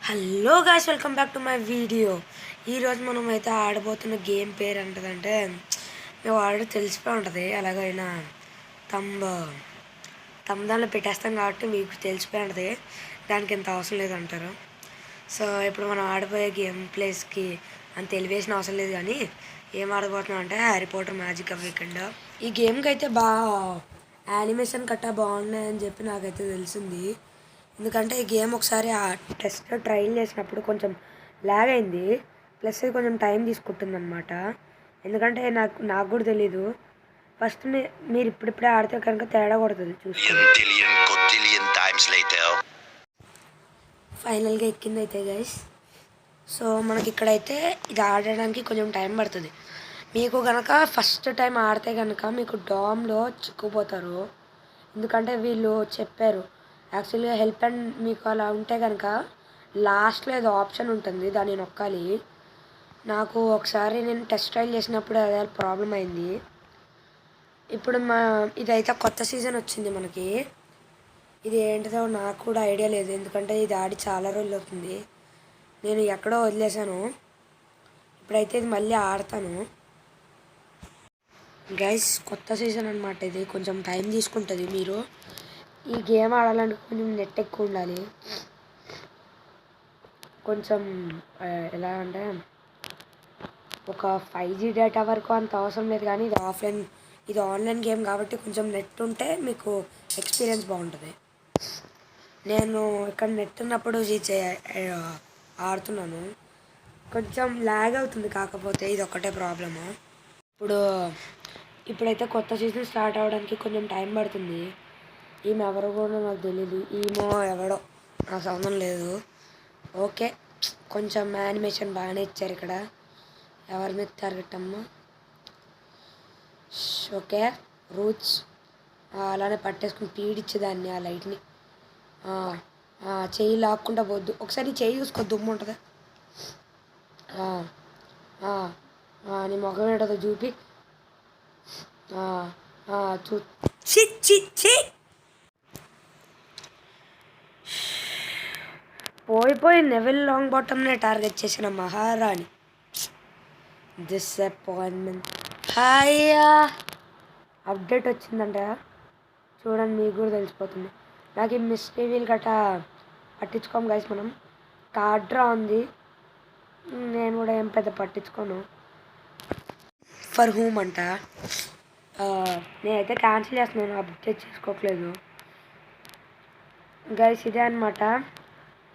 Hello guys, welcome back to my video. ఈరోజు మనం అయితే ఆడబోతున్న గేమ్ పేరు ఏంటంటే, మేము ఆల్రెడీ తెలిసిపోయి ఉంటుంది. ఎలాగైనా తమ్మ దానిలో పెట్టేస్తాం కాబట్టి మీకు తెలిసిపోయి ఉంటుంది. దానికి ఎంత అవసరం లేదంటారు. సో ఇప్పుడు మనం ఆడిపోయే గేమ్ ప్లేస్కి అంత ఎలివేషన్ అవసరం లేదు, కానీ ఏం ఆడబోతున్నాం అంటే Harry Potter magic of weekend. ఈ గేమ్కి అయితే బాగా యానిమేషన్ కట్టా బాగున్నాయని చెప్పి నాకైతే తెలిసింది. ఎందుకంటే ఈ గేమ్ ఒకసారి ఆ టెస్ట్ ట్రయల్ చేసినప్పుడు కొంచెం ల్యాగ్ అయింది, ప్లస్ ఇది కొంచెం టైం తీసుకుంటుంది అనమాట. ఎందుకంటే నాకు కూడా తెలీదు. ఫస్ట్ మీరు ఇప్పుడిప్పుడే ఆడితే కనుక తేడా కొడుతుంది చూసుకోండి. ఫైనల్గా ఎక్కింది అయితే గైస్. సో మనకి ఇక్కడైతే ఇది ఆడడానికి కొంచెం టైం పడుతుంది. మీకు కనుక ఫస్ట్ టైం ఆడితే కనుక మీకు డామ్లో చిక్కుపోతారు. ఎందుకంటే వీళ్ళు చెప్పారు యాక్చువల్గా హెల్ప్ అండ్ మీకు అలా ఉంటే కనుక లాస్ట్లో ఏదో ఆప్షన్ ఉంటుంది, దాన్ని నొక్కాలి. నాకు ఒకసారి నేను టెస్ట్ ట్రైల్ చేసినప్పుడు అదే ప్రాబ్లం అయింది. ఇప్పుడు ఇదైతే కొత్త సీజన్ వచ్చింది మనకి. ఇది ఏంటిదో నాకు కూడా ఐడియా లేదు, ఎందుకంటే ఇది ఆడి చాలా రోజులు అవుతుంది. నేను ఎక్కడో వదిలేశాను. ఇప్పుడైతే ఇది మళ్ళీ ఆడతాను గైస్. కొత్త సీజన్ అనమాట ఇది, కొంచెం టైం తీసుకుంటుంది. మీరు ఈ గేమ్ ఆడాలంటే కొంచెం నెట్ ఎక్కువ ఉండాలి. కొంచెం ఎలా అంటే ఒక 5G డేటా వరకు అంత అవసరం లేదు, కానీ ఇది ఆన్లైన్ గేమ్ కాబట్టి కొంచెం నెట్ ఉంటే మీకు ఎక్స్పీరియన్స్ బాగుంటుంది. నేను ఇక్కడ నెట్ ఉన్నప్పుడు ఆడుతున్నాను. కొంచెం ల్యాగ్ అవుతుంది, కాకపోతే ఇది ఒక్కటే ప్రాబ్లము. ఇప్పుడైతే కొత్త సీజన్ స్టార్ట్ అవ్వడానికి కొంచెం టైం పడుతుంది. ఈమె ఎవరో కూడా నాకు తెలీదు, ఈమె ఎవడో నాకు సంబంధం లేదు. ఓకే, కొంచెం యానిమేషన్ బాగానే ఇచ్చారు ఇక్కడ. ఎవరి మీద టార్గెట్ అమ్మ. ఓకే, రూట్స్ అలానే పట్టేసుకుని పీడిచ్చేదాన్ని ఆ లైట్ని. చెయ్యి లాక్కుండా పోద్దు. ఒకసారి చెయ్యి చూసుకో, దుమ్ము ఉంటుంది. నీ ముఖం ఏంటో చూపి చూ పోయి నెవిల్ లాంగ్ బాటమ్నే టార్గెట్ చేసిన మహారాణి. డిసప్పాయింట్మెంట్. హాయ్యా, అప్డేట్ వచ్చిందంట చూడండి, మీకు కూడా తెలిసిపోతుంది. నాకు ఈ మిస్టరీ వీల్ గట్టా పట్టించుకోము గైస్. మనం కార్డ్ డ్రా ఉంది, నేను కూడా ఏం పెద్ద పట్టించుకోను. ఫర్ హూమ్ అంట. నేనైతే క్యాన్సిల్ చేస్తున్నాను, అప్డేట్ చేసుకోవట్లేదు గైస్. ఇదే అనమాట,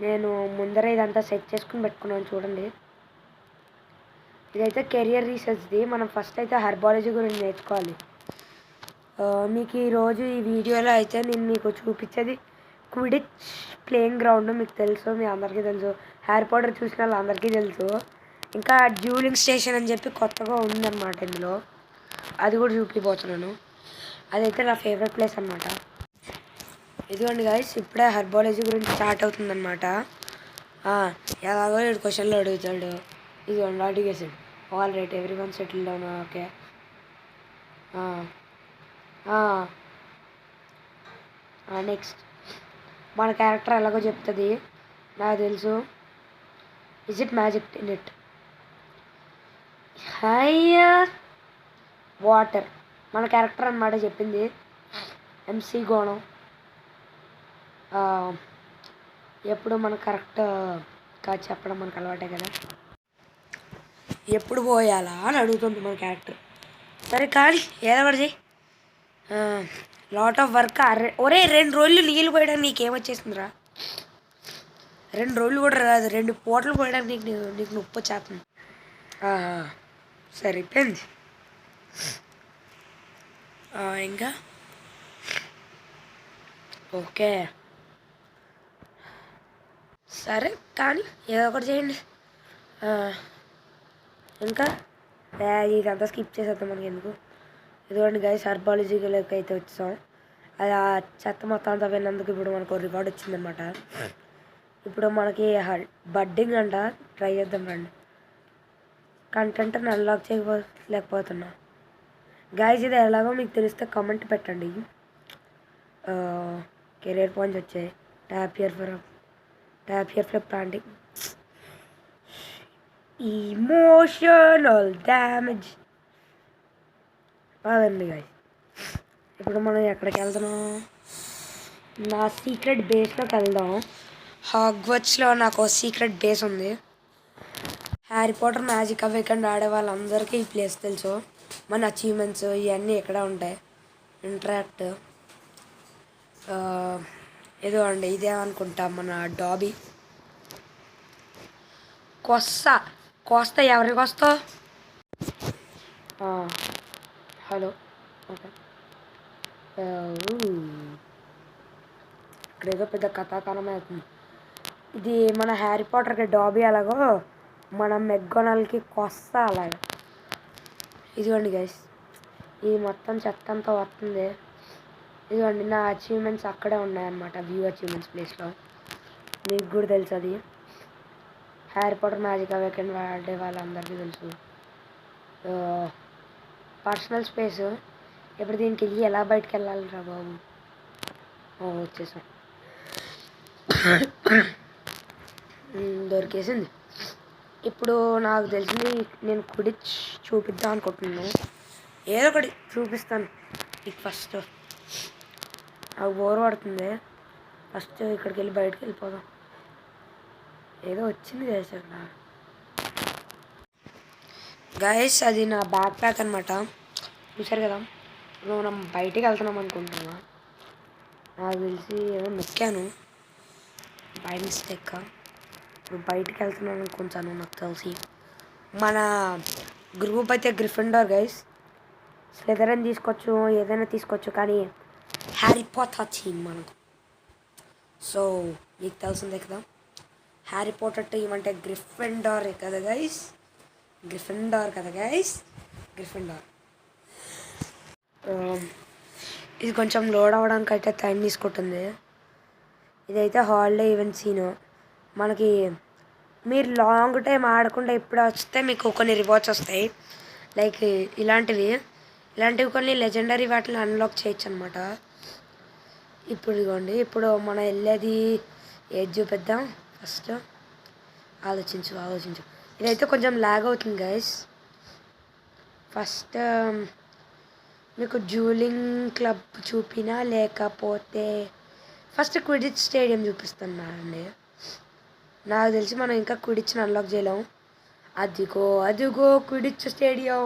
నేను ముందర ఇదంతా సెట్ చేసుకుని పెట్టుకున్నాను చూడండి. ఇదైతే కెరియర్ రీసెర్చ్ది. మనం ఫస్ట్ అయితే హెర్బాలజీ గురించి నేర్చుకోవాలి. మీకు ఈరోజు ఈ వీడియోలో అయితే నేను మీకు చూపించేది క్విడిచ్ ప్లేయింగ్ గ్రౌండ్. మీకు తెలుసు, మీ అందరికీ తెలుసు, హ్యారీ పాటర్ చూసిన వాళ్ళందరికీ తెలుసు. ఇంకా డ్యూలింగ్ స్టేషన్ అని చెప్పి కొత్తగా ఉందన్నమాట ఇందులో, అది కూడా చూపిపోతున్నాను. అదైతే నా ఫేవరెట్ ప్లేస్ అనమాట. ఇదిగోండి గైస్, ఇప్పుడే హెర్బాలజీ గురించి స్టార్ట్ అవుతుందన్నమాట. ఎలాగో 7 క్వశ్చన్లు అడుగుతాడు. ఇదిగోండి అడిగేసాడు. All right, everyone settle down. Okay, next మన క్యారెక్టర్ ఎలాగో చెప్తుంది, నాకు తెలుసు. Is it magic in it? Higher water మన క్యారెక్టర్ అన్నమాట చెప్పింది. MC గోణం. ఎప్పుడు మనకు కరెక్ట్గా చెప్పడం మనకు అలవాటే కదా. ఎప్పుడు పోయాలా అని అడుగుతుంది మన క్యారెక్టర్. సరే కానీ ఏదో ఒకటి చెయ్యి. Lot of work. ఒరే 2 రోజులు నీళ్ళు పోయడానికి నీకేమొచ్చేసిందిరా? 2 రోజులు కూడా రాదు, 2 పూటలు పోయడానికి నీకు నొప్పి వచ్చేస్తుంది. సరిపోయింది. ఇంకా ఓకే, సరే కానీ ఏదో ఒకటి చేయండి. ఇంకా ఇదంతా స్కిప్ చేసేద్దాం మనకి ఎందుకు. ఇదిగోండి గైస్, హెర్బాలజీలోకి అయితే వచ్చాం. అది ఆ చెత్త మొత్తం అంతా పోయినందుకు ఇప్పుడు మనకు రివార్డ్ వచ్చిందనమాట. ఇప్పుడు మనకి బడ్డింగ్ అంట, ట్రై చేద్దాం రండి. కంటెంట్ అన్లాక్ చేయలేకపోతున్నా గైస్. ఇది ఎలాగో మీకు తెలిస్తే కమెంట్ పెట్టండి. కెరియర్ పాయింట్స్ వచ్చాయి. Tap here for tap here flip planting emotional damage. అదండి గాయస్, ఇప్పుడు మనం ఎక్కడికి వెళ్తున్నాం? నా సీక్రెట్ బేస్లోకి వెళ్దాం. హాగ్వర్ట్స్లో నాకు సీక్రెట్ బేస్ ఉంది. హ్యారీ పాటర్ మ్యాజిక్ అవేకెండ్ ఆడే వాళ్ళందరికీ ఈ ప్లేస్ తెలుసు. మన అచీవ్మెంట్స్ ఇవన్నీ ఎక్కడ ఉంటాయి. ఇంటరాక్ట్ ఏదో అండి ఇదే అనుకుంటా మన డాబీ. కోస్తా ఎవరికి వస్తావు? Hello, okay. ఇక్కడ ఏదో పెద్ద కథాకథనమే అవుతుంది. ఇది మన హ్యారీ పాటర్కి డాబీ అలాగో మన మెక్డొనాల్డ్కి కొస్తా అలాగే. ఇదిగోండి గైస్, ఇది మొత్తం చెత్త అంతా వస్తుంది. ఇదిగోండి నా అచీవ్మెంట్స్ అక్కడే ఉన్నాయన్నమాట, వ్యూ అచీవ్మెంట్స్ ప్లేస్లో. మీకు కూడా తెలుసు అది. హ్యారీ పాటర్ మ్యాజిక్ అవేకెండ్ వాడే వాళ్ళందరికీ తెలుసు. Personal space. ఇప్పుడు దీనికి వెళ్ళి ఎలా బయటకు వెళ్ళాలిరా బాబు? వచ్చేసాం. దొరికేసింది. ఇప్పుడు నాకు తెలిసింది, నేను కుడిచ్ చూపిద్దాం అనుకుంటున్నాను. ఏదో ఒకటి చూపిస్తాను నీకు. ఫస్ట్ నాకు బోర్ పడుతుంది. ఫస్ట్ ఇక్కడికి వెళ్ళి బయటకు వెళ్ళిపోదాం. ఏదో వచ్చింది గైస్ అక్కడ. గైస్ అది నా బ్యాక్ ప్యాక్ అనమాట, చూసారు కదా. ఇప్పుడు మనం బయటికి వెళ్తున్నాం అనుకుంటున్నా. నాకు తెలిసి ఏదో నొక్కాను బై మిస్టేక్. ఇప్పుడు బయటికి వెళ్తున్నాను అనుకుంటాను నాకు తెలిసి. మన గ్రూప్ అయితే గ్రిఫిండార్ గైస్. స్లిథరిన్ తీసుకోవచ్చు, ఏదైనా తీసుకోవచ్చు, కానీ హ్యారీ పాటర్ టీమ్ మనకు. సో మీకు తెలిసిందే కదా, హ్యారీ పాటర్ టీమ్ అంటే గ్రిఫిండార్ కదా గైస్. గ్రిఫిండార్. ఇది కొంచెం లోడ్ అవ్వడానికి అయితే టైం తీసుకుంటుంది. ఇదైతే హాలిడే ఈవెంట్ సీను. మనకి మీరు లాంగ్ టైం ఆడకుండా ఇప్పుడు వస్తే మీకు కొన్ని రివార్డ్స్ వస్తాయి. లైక్ ఇలాంటివి కొన్ని లెజెండరీ వాటిని అన్లాక్ చేయొచ్చు అనమాట. ఇప్పుడు ఇదిగోండి, ఇప్పుడు మనం వెళ్ళేది ఏది చూపిద్దాం ఫస్ట్. ఆలోచించు. ఇదైతే కొంచెం లాగ్ అవుతుంది గైస్. ఫస్ట్ మీకు జూలింగ్ క్లబ్ చూపినా, లేకపోతే ఫస్ట్ క్విడిచ్ స్టేడియం చూపిస్తున్నానండి. నాకు తెలిసి మనం ఇంకా క్విడిచ్ని అన్లాక్ చేయలేము. అదిగో క్విడిచ్ స్టేడియం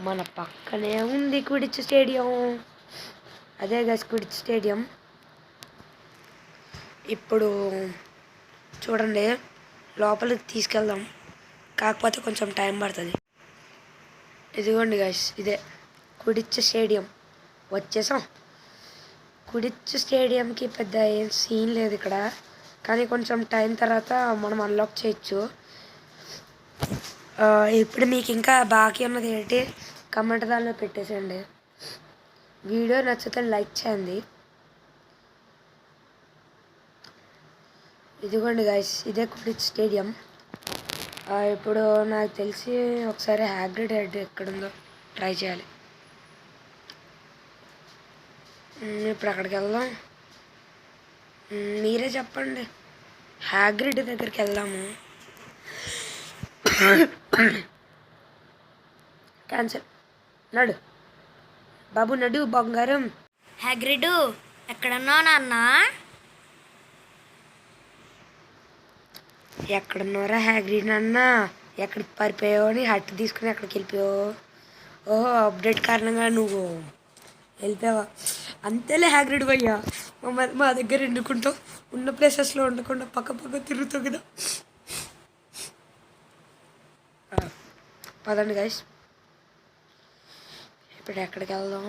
మన పక్కనే ఉంది. క్విడిచ్ స్టేడియం అదే గైస్, క్విడిచ్ స్టేడియం. ఇప్పుడు చూడండి, లోపలికి తీసుకెళ్దాం, కాకపోతే కొంచెం టైం పడుతుంది. ఇదిగోండి గైస్, ఇదే క్విడిచ్ స్టేడియం. వచ్చేసాం. క్విడిచ్ స్టేడియంకి పెద్ద ఏం సీన్ లేదు ఇక్కడ, కానీ కొంచెం టైం తర్వాత మనం అన్లాక్ చేయొచ్చు. ఇప్పుడు మీకు ఇంకా బాకీ ఉన్నది ఏంటి, కమెంట్ దానిలో పెట్టేసేయండి. వీడియో నచ్చితే లైక్ చేయండి. ఇదిగోండి గైస్, ఇదే క్విడిచ్ స్టేడియం. ఇప్పుడు నాకు తెలిసి ఒకసారి హ్యాగ్రిడ్ హెడ్ ఎక్కడుందో ట్రై చేయాలి. ఇప్పుడు అక్కడికి వెళ్దాం. మీరే చెప్పండి. హ్యాగ్రిడ్ దగ్గరికి వెళ్దాము. క్యాన్సిల్. నడు బాబు, నడు బంగారం. హ్యాగ్రిడ్ ఎక్కడున్నావు నాన్న? ఎక్కడున్నారా హ్యాగ్రిడ్ నాన్న? ఎక్కడికి పారిపోయావు అని హట్ తీసుకుని ఎక్కడికి వెళ్ళిపోయావు? ఓహో, అప్డేట్ కారణంగా నువ్వు వెళ్ళిపోయావా? అంతేలే హ్యాగ్రిడ్ భయ్యా, మా దగ్గర ఎండుకుంటావు. ఉన్న ప్లేసెస్లో ఉండకుండా పక్క తిరుగుతావు కదా. పదండి గైస్, ఇప్పుడు ఎక్కడికి వెళ్దాం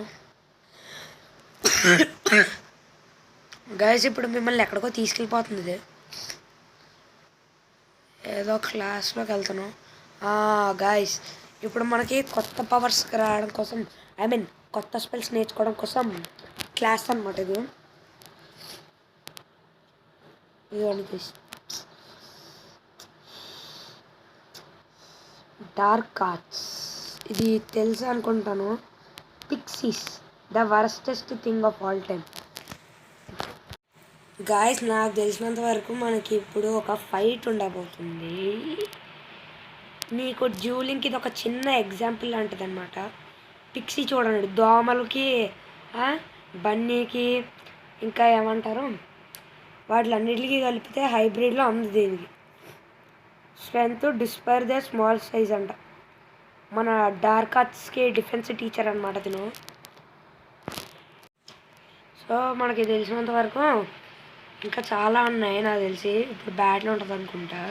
గైస్? ఇప్పుడు మిమ్మల్ని ఎక్కడికో తీసుకెళ్ళిపోతుంది ఇది. ఏదో క్లాస్లోకి వెళ్తున్నాం గాయస్. ఇప్పుడు మనకి కొత్త పవర్స్ రావడం కోసం, కొత్త స్పెల్స్ నేర్చుకోవడం కోసం క్లాస్ అనమాట ఇది. గైస్, డార్క్ ఆర్ట్స్ ఇది తెలుసు అనుకుంటాను. Pixies the worstest thing of all time. Guys నాకు తెలిసినంత వరకు మనకి ఇప్పుడు ఒక ఫైట్ ఉండబోతుంది. మీకు డ్యూలింగ్కి ఇది ఒక చిన్న ఎగ్జాంపుల్ లాంటిది అనమాట. పిక్సీ చూడండి, దోమలకి బన్నీకి ఇంకా ఏమంటారు వాటిలన్నిటికీ కలిపితే హైబ్రిడ్లో ఉంది దీనికి. Strength despair the small size అంట. మన డార్క్ ఆర్ట్స్కి డిఫెన్స్ టీచర్ అనమాట తిను. సో మనకి తెలిసినంత వరకు ఇంకా చాలా ఉన్నాయి నాకు తెలిసి. ఇప్పుడు బ్యాట్లు ఉంటుంది అనుకుంటా.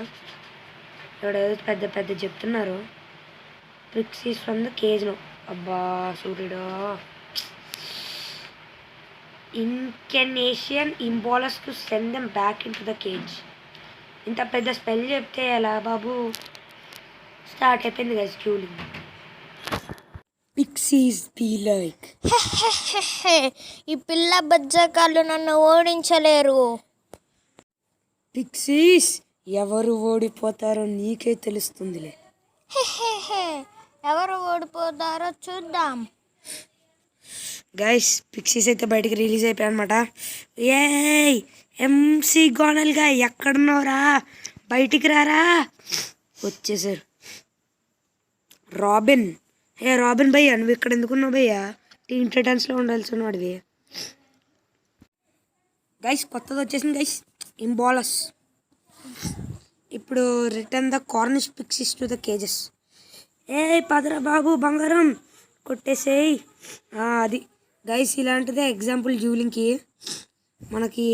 ఇక్కడ పెద్ద పెద్ద చెప్తున్నారు. పిక్సీస్ ఫ్రమ్ ద కేజ్లో. అబ్బా సూర్యుడు. Incantation Immobulus to send them back in to the cage. ఇంత పెద్ద స్పెల్ చెప్తే ఎలా బాబు. స్టార్ట్ అయిపోయింది కదా స్కూలింగ్. పిక్సీస్ be like. ఈ పిల్ల బజ్జకాళ్ళు నన్ను ఓడించలేరు. పిక్సీస్ ఎవరు ఓడిపోతారో నీకే తెలుస్తుందిలే. ఎవరు ఓడిపోతారో చూద్దాం. గైస్ పిక్సీస్ అయితే బయటికి రిలీజ్ అయిపోయాయి అనమాట. ఏయ్ ఎంసీ గోనల్గా ఎక్కడున్నావురా, బయటికి రారా. వచ్చేసారు. రాబిన్. రాబిన్ భయ్యా నువ్వు ఇక్కడ ఎందుకున్నావు భయ్యా? టీమ్ టైటన్స్లో ఉండాల్సిన వాడివి. గైస్ కొత్తది వచ్చేసింది గైస్, ఇంబాలస్. ఇప్పుడు return the Cornish pixies to the cages. పదరా బాబు బంగారం కొట్టేసేయి. అది గైస్ ఇలాంటిదే ఎగ్జాంపుల్ డ్యూలింగ్కి. మనకి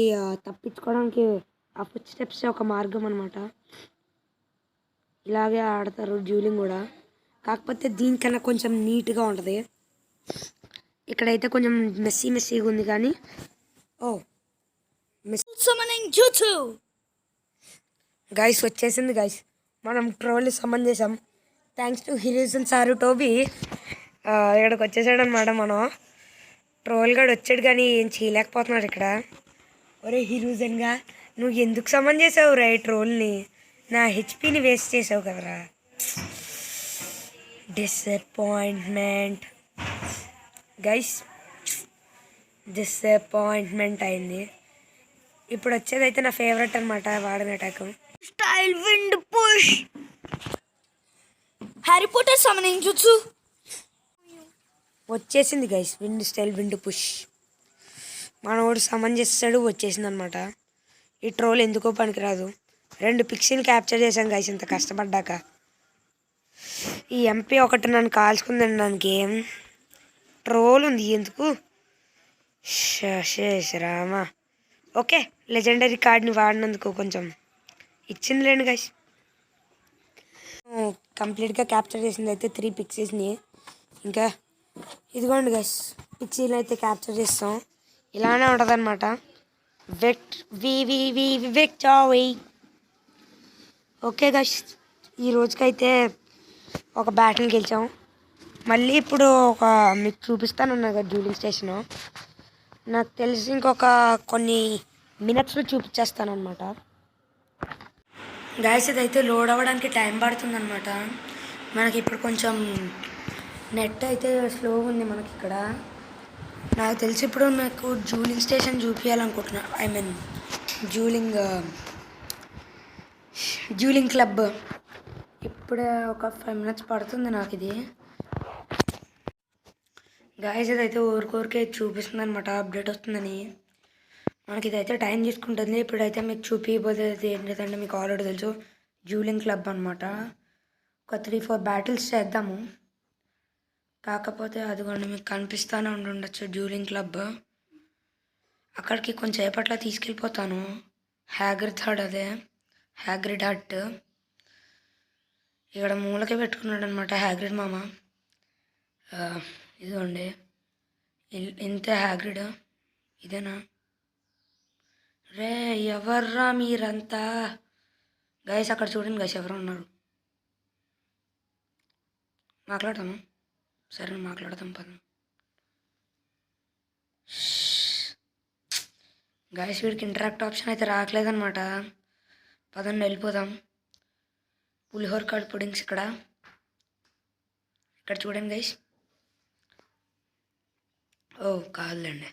తప్పించుకోవడానికి ఆ ఫుట్ స్టెప్స్ ఒక మార్గం అనమాట. ఇలాగే ఆడతారు డ్యూలింగ్ కూడా, కాకపోతే దీనికన్నా కొంచెం నీట్గా ఉంటుంది. ఇక్కడైతే కొంచెం మెస్సీగా ఉంది కానీ గైస్ వచ్చేసింది గైస్. మనం ట్రోల్ సమ్మన్ చేసాం. థ్యాంక్స్ టు హిరీజన్ సారు టోబీ. ఇక్కడికి వచ్చేసాడు అనమాట. మనం ట్రోల్ గడు వచ్చాడు కానీ ఏం చేయలేకపోతున్నాడు ఇక్కడ. ఒరే హీరోజన్గా నువ్వు ఎందుకు సమ్మన్ చేసావు రా ఈ ట్రోల్ని? నా హెచ్పిని వేస్ట్ చేసావు కదరా. డిసప్పాయింట్మెంట్ గైస్, డిసప్పాయింట్మెంట్ అయింది. ఇప్పుడు వచ్చేదైతే నా ఫేవరెట్ అనమాట వాడిన attack. Style wind push. Harry Potter summoning jutsu వచ్చేసింది guys. Wind style wind push. మనోడు సమన్ చేస్తాడు, వచ్చేసింది అనమాట. ఈ ట్రోల్ ఎందుకో పనికిరాదు. 2 పిక్సీని క్యాప్చర్ చేశాం గైస్ ఇంత కష్టపడ్డాక. ఈ ఎంపీ ఒకటి నన్ను కాల్చుకుందండి. దానికి ఏం ట్రోల్ ఉంది ఎందుకు. రామా. ఓకే లెజెండరీ కార్డ్ని వాడినందుకు కొంచెం ఇచ్చిందిలేండి గైస్. కంప్లీట్గా క్యాప్చర్ చేసింది అయితే 3 పిక్సీస్ని. ఇంకా ఇదిగోండి గైస్ పిక్సీని అయితే క్యాప్చర్ చేస్తాం. ఇలానే ఉంటుంది అనమాట. విక్టరీ. ఓకే గైస్ ఈ రోజుకైతే ఒక బ్యాటిల్ గెలిచాం. మళ్ళీ ఇప్పుడు మీకు చూపిస్తానన్నా కదా డ్యూలింగ్ స్టేషను. నాకు తెలిసి ఇంకొక కొన్ని మినిట్స్లో చూపించేస్తాను అనమాట. గాయస్ ఇదైతే లోడ్ అవ్వడానికి టైం పడుతుందన్నమాట. మనకి ఇప్పుడు కొంచెం నెట్ అయితే స్లోగా ఉంది మనకి ఇక్కడ. నాకు తెలిసి ఇప్పుడు నాకు డ్యూలింగ్ స్టేషన్ చూపించాలనుకుంటున్నా. I mean duelling club. ఇప్పుడే ఒక 5 minutes పడుతుంది నాకు ఇది. గాయస్ ఇదైతే ఊరికే చూపిస్తుంది అనమాట, అప్డేట్ వస్తుందని. మనకి ఇదైతే టైం తీసుకుంటుంది. ఇప్పుడైతే మీకు చూపించబోయేది ఏంటంటే మీకు ఆల్రెడీ తెలుసు డ్యూలింగ్ క్లబ్ అనమాట. ఒక 3-4 బ్యాటిల్స్ చేద్దాము. కాకపోతే అదిగోండి మీకు కనిపిస్తూనే ఉండొచ్చు డ్యూలింగ్ క్లబ్. అక్కడికి కొంచెంసేపట్లో తీసుకెళ్ళిపోతాను. హ్యాగ్రిడ్ హట్ ఇక్కడ మూలకే పెట్టుకున్నాడు అనమాట హ్యాగ్రిడ్ మామ. ఇదిగోండి ఇంతే హ్యాగ్రిడ్. ఇదేనా రే ఎవర్రా మీరంతా? గైస్ అక్కడ చూడండి గైస్ ఎవరు ఉన్నారు. మాట్లాడతాము సరే మాట్లాడతాం పద. గైస్ వీడికి ఇంటరాక్ట్ ఆప్షన్ అయితే రావట్లేదన్నమాట. పదండి వెళ్ళిపోదాం. పులిహోర కార్డ్ పుడింగ్స్ ఇక్కడ చూడండి గైస్. ఓ కాదులేండి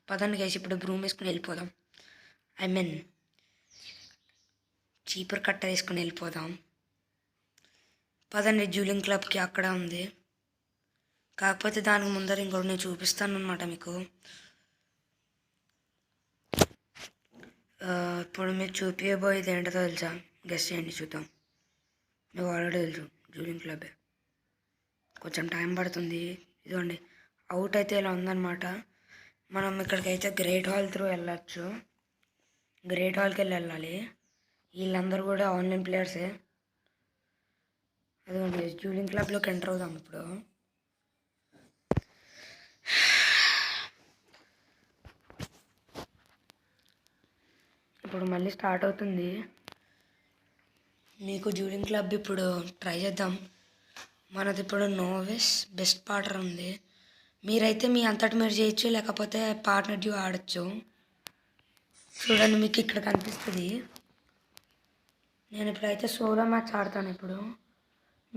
పదండి గైస్ ఇప్పుడు బ్రూమ్ వేసుకుని వెళ్ళిపోదాం. ఐ మీన్ చీపర్ కట్ట వేసుకుని వెళ్ళిపోదాం. పదండి జ్యూలింగ్ క్లబ్కి అక్కడ ఉంది. కాకపోతే దానికి ముందర ఇంకోటి నేను చూపిస్తాను అనమాట మీకు. ఇప్పుడు మీకు చూపించబోయేది ఏంటో తెలుసా? గెస్ట్ చేయండి చూద్దాం. మీకు ఆల్రెడీ తెలుసు జ్యూలింగ్ క్లబ్. కొంచెం టైం పడుతుంది. ఇదిగోండి అవుట్ అయితే ఇలా ఉందన్నమాట. మనం ఇక్కడికైతే గ్రేట్ హాల్ త్రూ వెళ్ళచ్చు. గ్రేట్ హాల్కి వెళ్ళాలి. వీళ్ళందరూ కూడా ఆన్లైన్ ప్లేయర్సే. అదిగోండి జ్యూలింగ్ క్లబ్లోకి ఎంటర్ అవుదాం ఇప్పుడు. ఇప్పుడు మళ్ళీ స్టార్ట్ అవుతుంది. మీకు జ్యూలింగ్ క్లబ్ ఇప్పుడు ట్రై చేద్దాం. మనది ఇప్పుడు నోవిస్ బెస్ట్ పార్ట్నర్ ఉంది. మీరైతే మీ అంతటి మీరు చేయొచ్చు, లేకపోతే పార్ట్నర్ డ్యూ ఆడచ్చు. చూడండి మీకు ఇక్కడ కనిపిస్తుంది. నేను ఇప్పుడైతే సోలో మ్యాచ్ ఆడతాను. ఇప్పుడు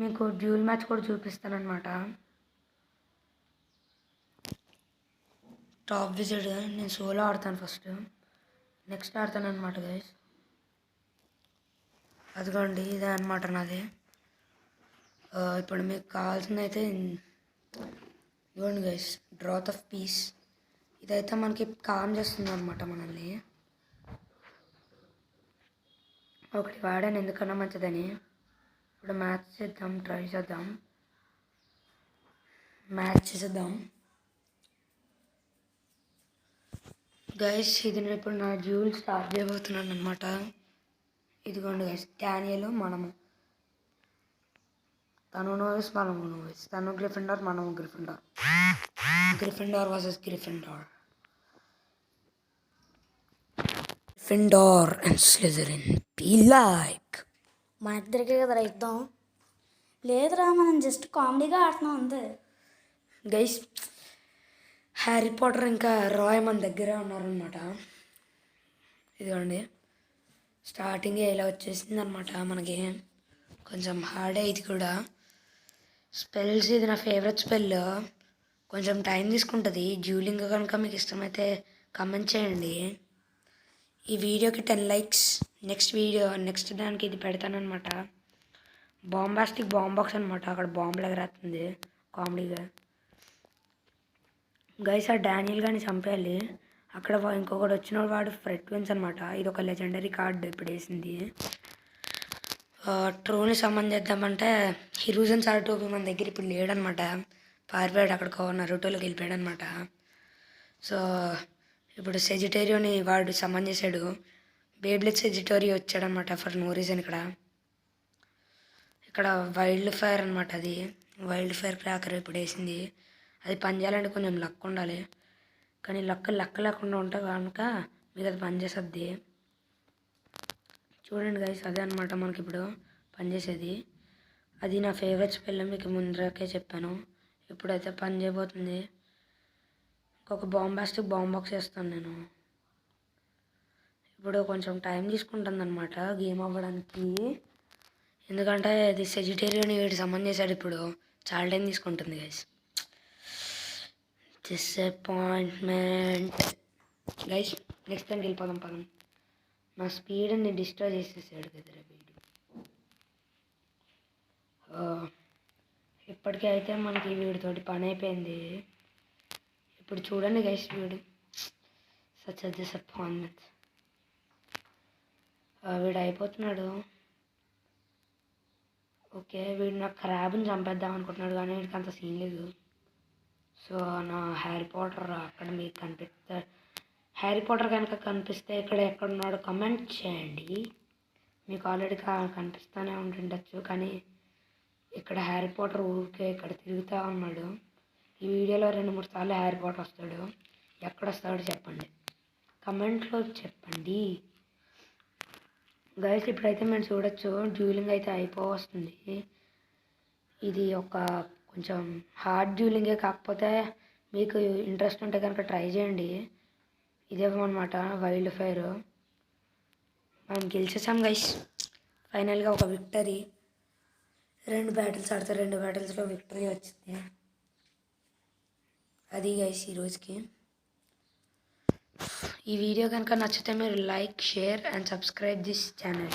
మీకు డ్యూల్ మ్యాచ్ కూడా చూపిస్తాను అనమాట. టాప్ విజిట్ నేను సోలో ఆడతాను ఫస్ట్, నెక్స్ట్ ఆడతాను అనమాట గైస్. అదిగోండి ఇదే అనమాట నాది. ఇప్పుడు మీకు కావాల్సింది అయితే ఇవ్వండి గైస్, డ్రాత్ ఆఫ్ పీస్. ఇదైతే మనకి కామ్ చేస్తుంది అనమాట మనల్ని. ఒకటి వాడాను ఎందుకన్నా మంచిదని. ఇప్పుడు మ్యాచ్ చేద్దాం, ట్రై చేద్దాం, మ్యాచ్ చేసేద్దాం గైస్. ఇది నేను ఇప్పుడు నా డ్యూల్ స్టార్ట్ చేయబోతున్నాను అనమాట. ఇదిగోండి గైస్, డానియల్ మనము, తను నోవిస్ మనము నోవిస్, తను గ్రిఫిండార్ మనము Gryffindor. Gryffindor versus Gryffindor. Gryffindor and Slytherin be like. మన ఇద్దరికే కదా యుద్ధం. లేదురా, మనం జస్ట్ కామెడీగా ఆడుతున్నాం అంతే. గైస్ హ్యారీ పాటర్ ఇంకా రాయ్ మన దగ్గరే ఉన్నారనమాట. ఇదిగోండి స్టార్టింగ్ ఇలా వచ్చేసింది అనమాట మనకి. కొంచెం హార్డే ఇది కూడా. స్పెల్స్ ఇది నా ఫేవరెట్ స్పెల్. కొంచెం టైం తీసుకుంటుంది. డ్యూలింగ్ కనుక మీకు ఇష్టమైతే కమెంట్ చేయండి. ఈ వీడియోకి 10 లైక్స్. నెక్స్ట్ దానికి ఇది పెడతానమాట. బాంబాస్టిక్ బాంబ్ బాక్స్ అనమాట. అక్కడ బాంబులు ఎగరేస్తుంది కామెడీగా. గైస్ ఆ డానియల్ గారిని చంపేయాలి. అక్కడ ఇంకొకటి వచ్చిన వాడు ఫ్రెట్విన్స్ అనమాట. ఇది ఒక లెజెండరీ కార్డ్ ఇప్పుడు వేసింది. ట్రోని సమ్మన్ చేద్దామంటే హిరూజన్ సార్టోపి మన దగ్గర ఇప్పుడు లేడనమాట. పారిపోయాడు, అక్కడికో నరుటోలోకి వెళ్ళిపోయాడు అనమాట. సో ఇప్పుడు సెజిటేరియోని వాడు సమ్మన్ చేశాడు. బేబ్లెట్ సెజిటోరియో వచ్చాడనమాట ఫర్ నో రీజన్. ఇక్కడ వైల్డ్ ఫైర్ అనమాట. అది వైల్డ్ ఫైర్ క్రాకర్ ఇప్పుడు వేసింది. అది పని చేయాలంటే కొంచెం లక్ ఉండాలి. కానీ లక్ లేకుండా ఉంటే కనుక మీకు అది పనిచేస్తుంది. చూడండి గైస్, అదే అనమాట మనకి ఇప్పుడు పనిచేసేది. అది నా ఫేవరెట్ స్పెల్, మీకు ముందరకే చెప్పాను. ఇప్పుడైతే పని చేయబోతుంది. ఇంకొక బాంబాస్టిక్ బాంబ్ బాక్స్ వేస్తాను నేను. ఇప్పుడు కొంచెం టైం తీసుకుంటుంది అనమాట గేమ్ అవ్వడానికి. ఎందుకంటే ఇది సెజిటేరియన్ వీటి సంబంధం చేశాడు. ఇప్పుడు చాలా టైం తీసుకుంటుంది గైస్. Disappointment guys. నెక్స్ట్ టైంకి వెళ్ళిపోదాం పదం. నా స్పీడ్ని డిస్ట్రాయ్ చేసేసాడు కదరా వీడు. ఇప్పటికీ అయితే మనకి వీడితోటి పని అయిపోయింది. ఇప్పుడు చూడండి గైస్, వీడు సచ్ అ డిసప్పాయింట్మెంట్. వీడు అయిపోతున్నాడు. ఓకే, వీడు నా క్రాబ్ని చంపేద్దాం అనుకుంటున్నాడు, కానీ వీడికి అంత సీన్ లేదు. సో నా హ్యారీ పాటర్ అక్కడ మీకు కనిపిస్తాడు. హ్యారీ పాటర్ కనుక కనిపిస్తే ఇక్కడ ఎక్కడున్నాడో కమెంట్ చేయండి. మీకు ఆల్రెడీ కనిపిస్తూనే ఉంటుండొచ్చు, కానీ ఇక్కడ హ్యారీ పాటర్ ఊరికే ఇక్కడ తిరుగుతూ ఉన్నాడు. ఈ వీడియోలో 2-3 సార్లు హ్యారీ పాటర్ వస్తాడు. ఎక్కడ వస్తాడో చెప్పండి, కమెంట్లో చెప్పండి గైస్. ఇప్పుడైతే మేము చూడొచ్చు డ్యూలింగ్ అయితే అయిపోవస్తుంది. ఇది ఒక కొంచెం హార్డ్ డ్యూలింగే, కాకపోతే మీకు ఇంట్రెస్ట్ ఉంటే కనుక ట్రై చేయండి. ఇదేమన్నమాట వైల్డ్ ఫైర్. మనం గెలిచేసాం గైస్ ఫైనల్గా. ఒక విక్టరీ. 2 బ్యాటిల్స్ ఆడితే 2 బ్యాటిల్స్లో విక్టరీ వచ్చింది. అది గైస్ ఈరోజుకి. ఈ వీడియో కనుక నచ్చితే మీరు like share and subscribe this channel.